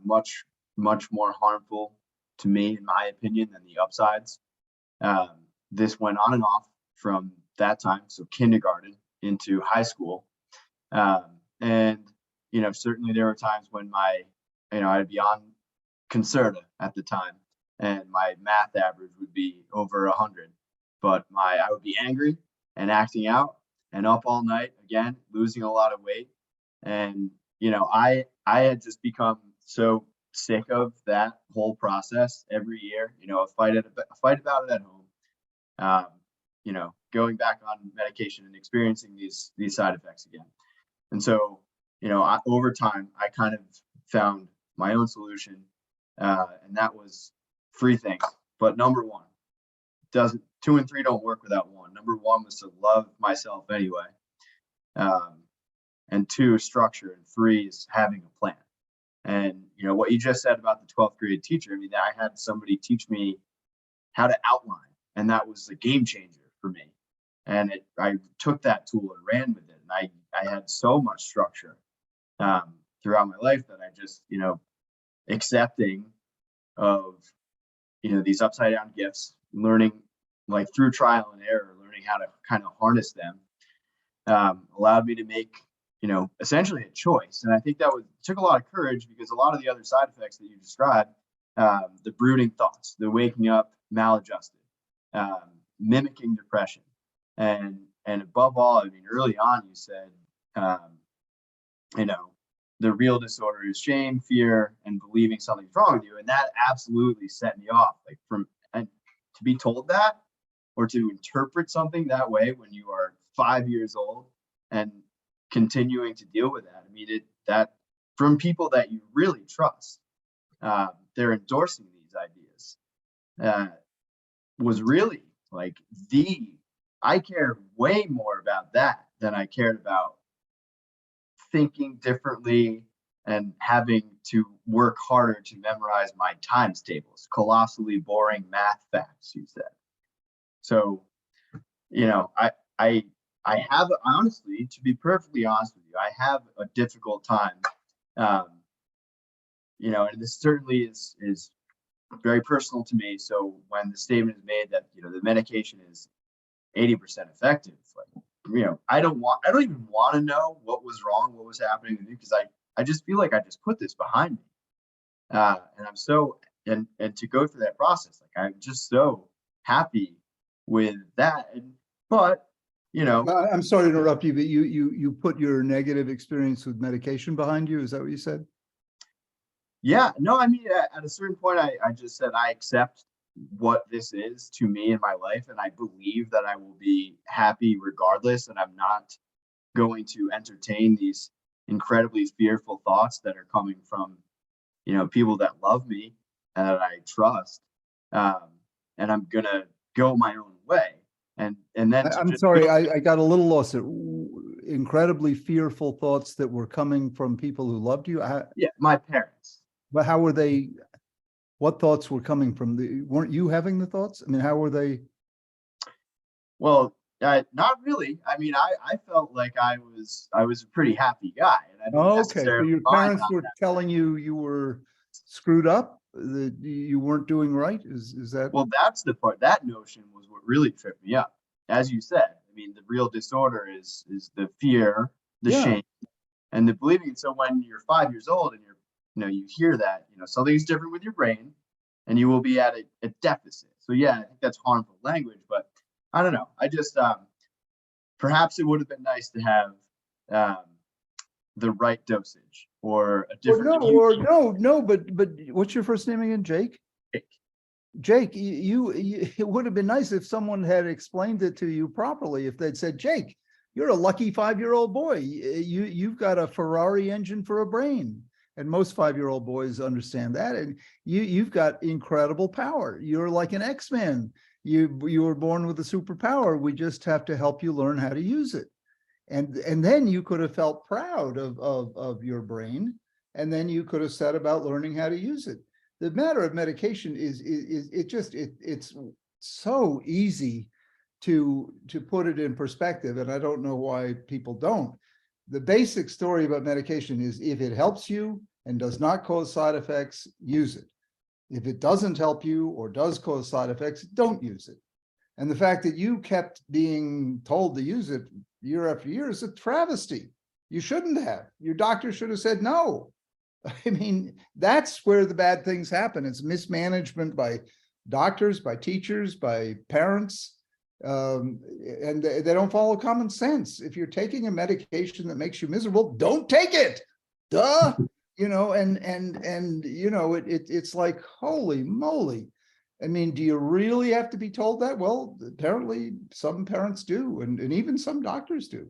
much more harmful to me, in my opinion, than the upsides. This went on and off from that time, so kindergarten into high school, and certainly there were times when I'd be on Concerta at the time, and my math average would be over 100, but I would be angry and acting out and up all night again, losing a lot of weight. And, I had just become so sick of that whole process every year, a fight about it at home, going back on medication and experiencing these side effects again. And so, over time, I kind of found my own solution, and that was 3 things. But number 1, 2 and 3 don't work without 1. Number 1 was to love myself anyway. And 2, structure, and 3 is having a plan. And, what you just said about the 12th grade teacher, I mean, I had somebody teach me how to outline, and that was a game changer for me. And I took that tool and ran with it. And I had so much structure throughout my life that I just, accepting of, these upside down gifts, learning like through trial and error, learning how to kind of harness them, allowed me to make, essentially a choice. And I think that took a lot of courage, because a lot of the other side effects that you described, the brooding thoughts, the waking up maladjusted, mimicking depression, and above all, I mean, early on you said, the real disorder is shame, fear, and believing something's wrong with you. And that absolutely set me off. And to be told that, or to interpret something that way when you are 5 years old and continuing to deal with that. I mean, that from people that you really trust, they're endorsing these ideas, was really like I cared way more about that than I cared about thinking differently and having to work harder to memorize my times tables, colossally boring math facts, you said. So, I have, honestly, to be perfectly honest with you, I have a difficult time, and this certainly is very personal to me. So when the statement is made that, the medication is 80% effective, I don't even want to know what was wrong, what was happening with me, because I just feel like I just put this behind me. And I'm so, and to go through that process, I'm just so happy with that. But, I'm sorry to interrupt you, but you put your negative experience with medication behind you. Is that what you said? Yeah, no, I mean, at a certain point, I just said, I accept what this is to me in my life, and I believe that I will be happy regardless, and I'm not going to entertain these incredibly fearful thoughts that are coming from, people that love me and that I trust. And I'm gonna go my own way. And then to I'm just sorry, go- I got a little lost. Incredibly fearful thoughts that were coming from people who loved you. yeah, my parents. But how were they? What thoughts were coming from weren't you having the thoughts? I mean, how were they? Well, not really. I mean, I felt like I was a pretty happy guy, and I didn't Oh, okay, so necessarily your mind parents on were that. telling you you were screwed up, that you weren't doing right? Is that? Well, that's the part. That notion was what really tripped me up. As you said, I mean, the real disorder is the fear, the Yeah. shame, and the believing. So when you're 5 years old and you hear that, something's different with your brain, and you will be at a deficit. So yeah, I think that's harmful language, but I don't know. I just perhaps it would have been nice to have the right dosage or a different. No, but what's your first name again? Jake? Jake, you it would have been nice if someone had explained it to you properly. If they'd said, Jake, you're a lucky 5-year-old boy. You've got a Ferrari engine for a brain. And most 5-year-old boys understand that. And you've got incredible power. You're like an X-Man. You were born with a superpower. We just have to help you learn how to use it. And then you could have felt proud of your brain. And then you could have set about learning how to use it. The matter of medication is it's so easy to put it in perspective. And I don't know why people don't. The basic story about medication is if it helps you and does not cause side effects, use it. If it doesn't help you or does cause side effects, don't use it. And the fact that you kept being told to use it year after year is a travesty. You shouldn't have. Your doctor should have said no. I mean, that's where the bad things happen. It's mismanagement by doctors, by teachers, by parents, and they don't follow common sense. If you're taking a medication that makes you miserable, don't take it. Duh. It's like, holy moly. I mean, do you really have to be told that? Well, apparently some parents do, and even some doctors do.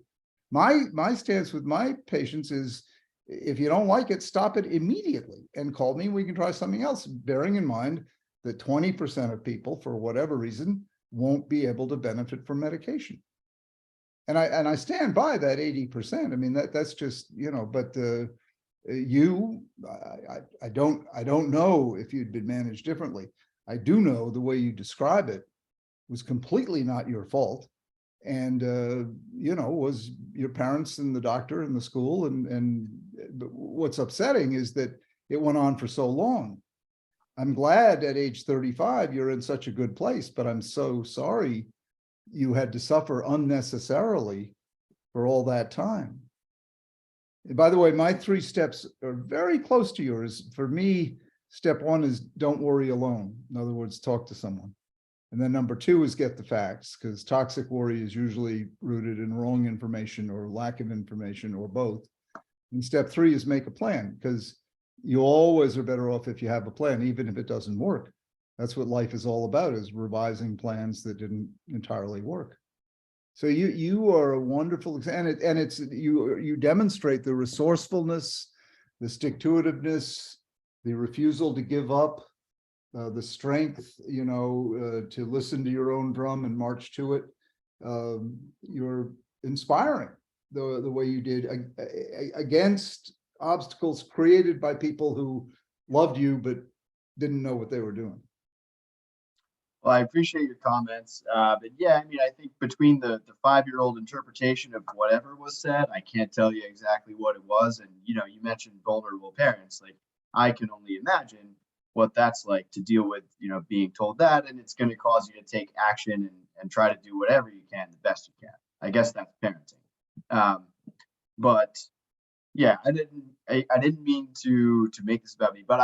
My stance with my patients is, if you don't like it, stop it immediately and call me. We can try something else, bearing in mind that 20% of people, for whatever reason, won't be able to benefit from medication. And I stand by that 80%. I mean, that's just, but I don't know if you'd been managed differently. I do know the way you describe it was completely not your fault. And, was your parents and the doctor and the school. And what's upsetting is that it went on for so long. I'm glad at age 35, you're in such a good place, but I'm so sorry you had to suffer unnecessarily for all that time. And by the way, my 3 steps are very close to yours. For me, step 1 is don't worry alone. In other words, talk to someone. And then number 2 is get the facts, because toxic worry is usually rooted in wrong information or lack of information or both. And step 3 is make a plan, because you always are better off if you have a plan, even if it doesn't work. That's what life is all about, is revising plans that didn't entirely work. So you are a wonderful example, and it's you demonstrate the resourcefulness, the stick-to-itiveness, the refusal to give up, the strength, to listen to your own drum and march to it. You're inspiring the way you did against obstacles created by people who loved you but didn't know what they were doing. Well, I appreciate your comments. But yeah, I mean, I think between the 5-year-old interpretation of whatever was said, I can't tell you exactly what it was. And, you mentioned vulnerable parents. Like, I can only imagine what that's like to deal with, being told that, and it's going to cause you to take action and try to do whatever you can, the best you can. I guess that's parenting. But yeah, I didn't mean to make this about me, but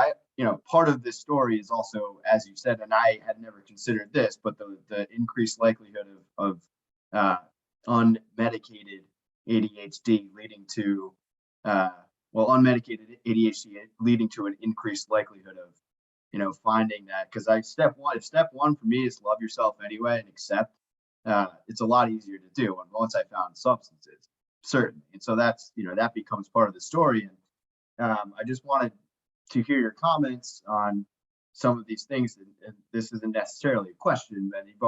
part of this story is also, as you said, and I had never considered this, but the increased likelihood of unmedicated ADHD leading to unmedicated ADHD leading to an increased likelihood of finding that. Because if step one for me is love yourself anyway and accept, it's a lot easier to do. And once I found substances, certainly. And so that's, that becomes part of the story. And I just wanted to hear your comments on some of these things. And this isn't necessarily a question, but you've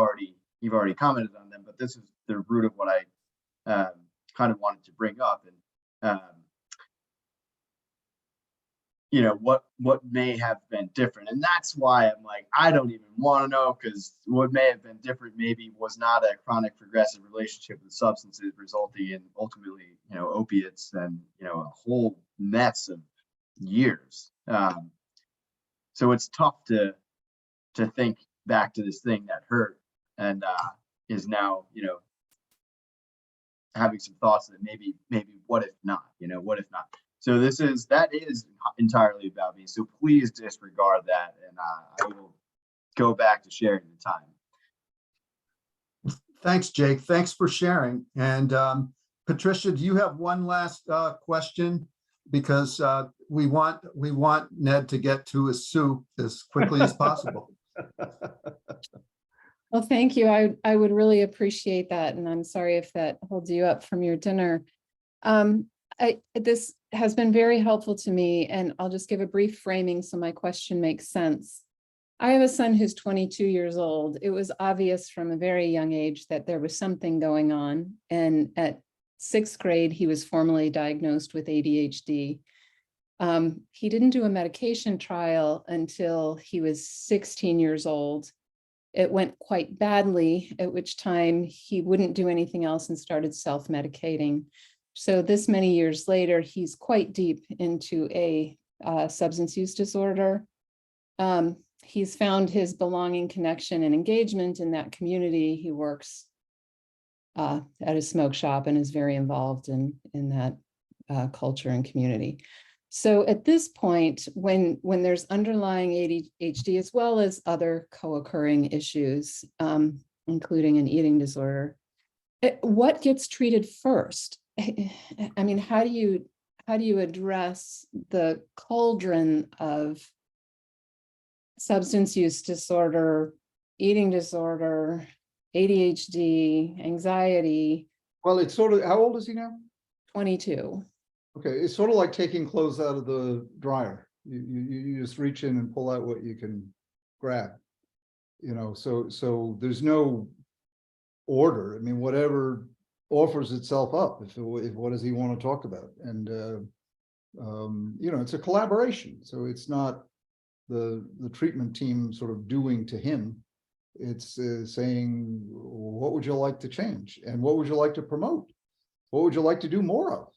already commented on them, but this is the root of what I kind of wanted to bring up. And what may have been different. And that's why I'm like, I don't even want to know, because what may have been different maybe was not a chronic progressive relationship with substances resulting in ultimately, opiates and, a whole mess of years. So it's tough to think back to this thing that hurt and is now, having some thoughts that maybe what if not, what if not? So that is entirely about me. So please disregard that, and I will go back to sharing the time. Thanks, Jake. Thanks for sharing. And Patricia, do you have one last question? Because we want Ned to get to his soup as quickly as possible. Well, thank you. I would really appreciate that. And I'm sorry if that holds you up from your dinner. This has been very helpful to me, and I'll just give a brief framing so my question makes sense. I have a son who's 22 years old. It was obvious from a very young age that there was something going on. And at 6th grade, he was formally diagnosed with ADHD. He didn't do a medication trial until he was 16 years old. It went quite badly, at which time he wouldn't do anything else and started self-medicating. So this many years later, he's quite deep into a substance use disorder. He's found his belonging, connection, and engagement in that community. He works at a smoke shop and is very involved in that culture and community. So at this point, when there's underlying ADHD as well as other co-occurring issues, including an eating disorder, what gets treated first? I mean, how do you address the cauldron of substance use disorder, eating disorder, ADHD, anxiety? Well, it's sort of, how old is he now? 22. Okay, it's sort of like taking clothes out of the dryer. You just reach in and pull out what you can grab, so there's no order. I mean, whatever offers itself up, if what does he want to talk about? And it's a collaboration, so it's not the treatment team sort of doing to him. It's saying, what would you like to change, and what would you like to promote? What would you like to do more of?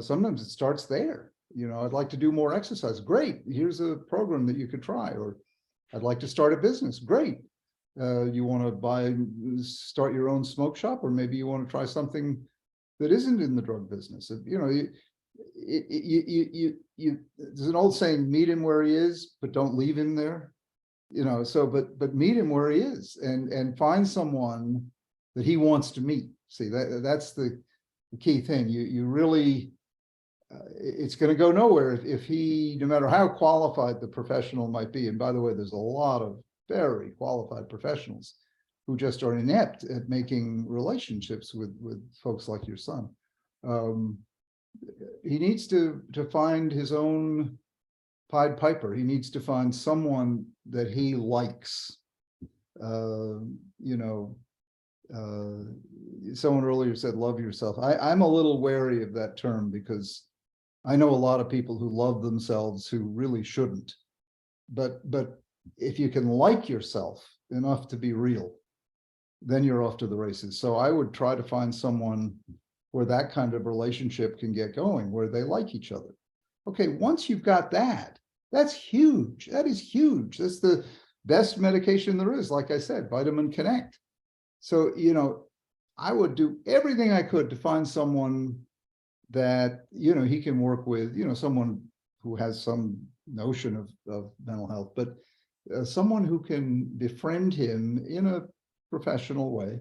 Sometimes it starts there. I'd like to do more exercise. Great, here's a program that you could try. Or I'd like to start a business. Great. You want to start your own smoke shop, or maybe you want to try something that isn't in the drug business. There's an old saying, meet him where he is, but don't leave him there. But meet him where he is, and find someone that he wants to meet. See, that's the key thing. You really, it's going to go nowhere if he, no matter how qualified the professional might be. And by the way, there's a lot of very qualified professionals who just are inept at making relationships with folks like your son. He needs to find his own Pied Piper. He needs to find someone that he likes. Someone earlier said, love yourself. I'm a little wary of that term, because I know a lot of people who love themselves who really shouldn't. But if you can like yourself enough to be real, then you're off to the races. So I would try to find someone where that kind of relationship can get going, where they like each other. Okay, once you've got that, that's huge. That is huge. That's the best medication there is. Like I said, Vitamin Connect. So, I would do everything I could to find someone that, he can work with, someone who has some notion of mental health, but someone who can befriend him in a professional way,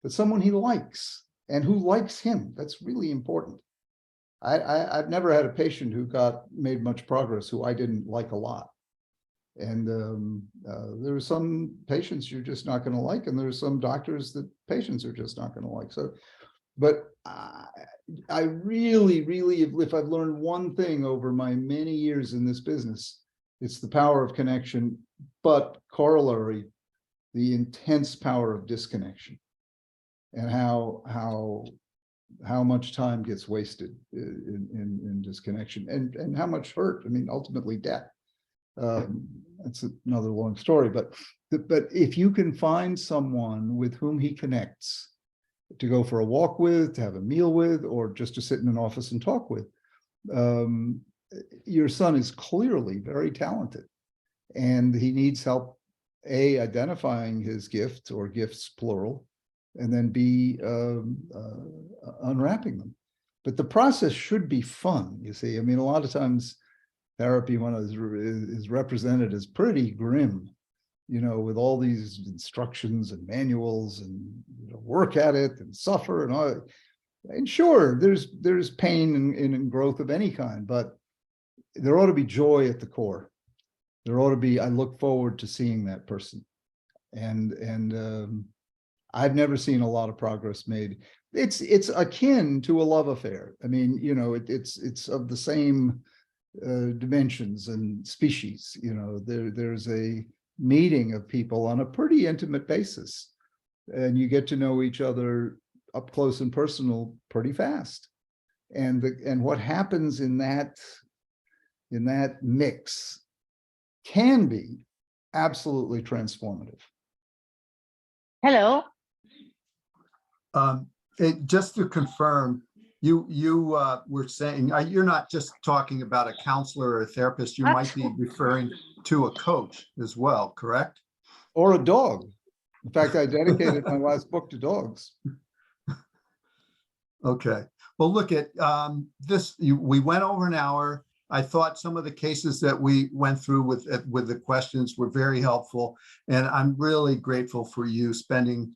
but someone he likes and who likes him. That's really important. I've never had a patient who made much progress who I didn't like a lot. And there are some patients you're just not going to like, and there's some doctors that patients are just not going to like. So But I really, really, if I've learned one thing over my many years in this business, it's the power of connection, but corollary, the intense power of disconnection, and how much time gets wasted in disconnection, and how much hurt. I mean, ultimately death. That's another long story, but if you can find someone with whom he connects, to go for a walk with, to have a meal with, or just to sit in an office and talk with, your son is clearly very talented, and he needs help, A, identifying his gifts, or gifts plural, and then B, unwrapping them. But the process should be fun, you see. I mean, a lot of times therapy, when is represented as pretty grim, you know, with all these instructions and manuals, and work at it and suffer and all. And sure, there's pain in growth of any kind, but there ought to be joy at the core. There ought to be, I look forward to seeing that person. And I've never seen a lot of progress made. It's akin to a love affair. I mean, you know, it's of the same dimensions and species. You know, there's a meeting of people on a pretty intimate basis, and you get to know each other up close and personal pretty fast. And what happens in that mix can be absolutely transformative. Hello. Just to confirm, you were saying, you're not just talking about a counselor or a therapist, you might be referring to a coach as well, correct? Or a dog. In fact, I dedicated my last book to dogs. Okay, well, look at this, we went over an hour. I thought some of the cases that we went through with the questions were very helpful, and I'm really grateful for you spending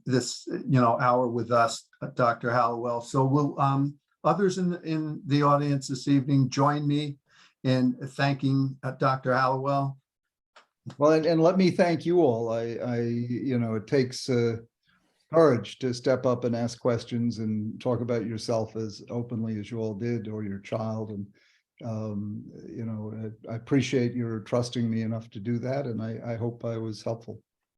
this hour with us, Dr. Hallowell. So will others in the audience this evening join me in thanking Dr. Hallowell? Well, and let me thank you all. It takes courage to step up and ask questions and talk about yourself as openly as you all did, or your child. And I appreciate your trusting me enough to do that, and I hope I was helpful.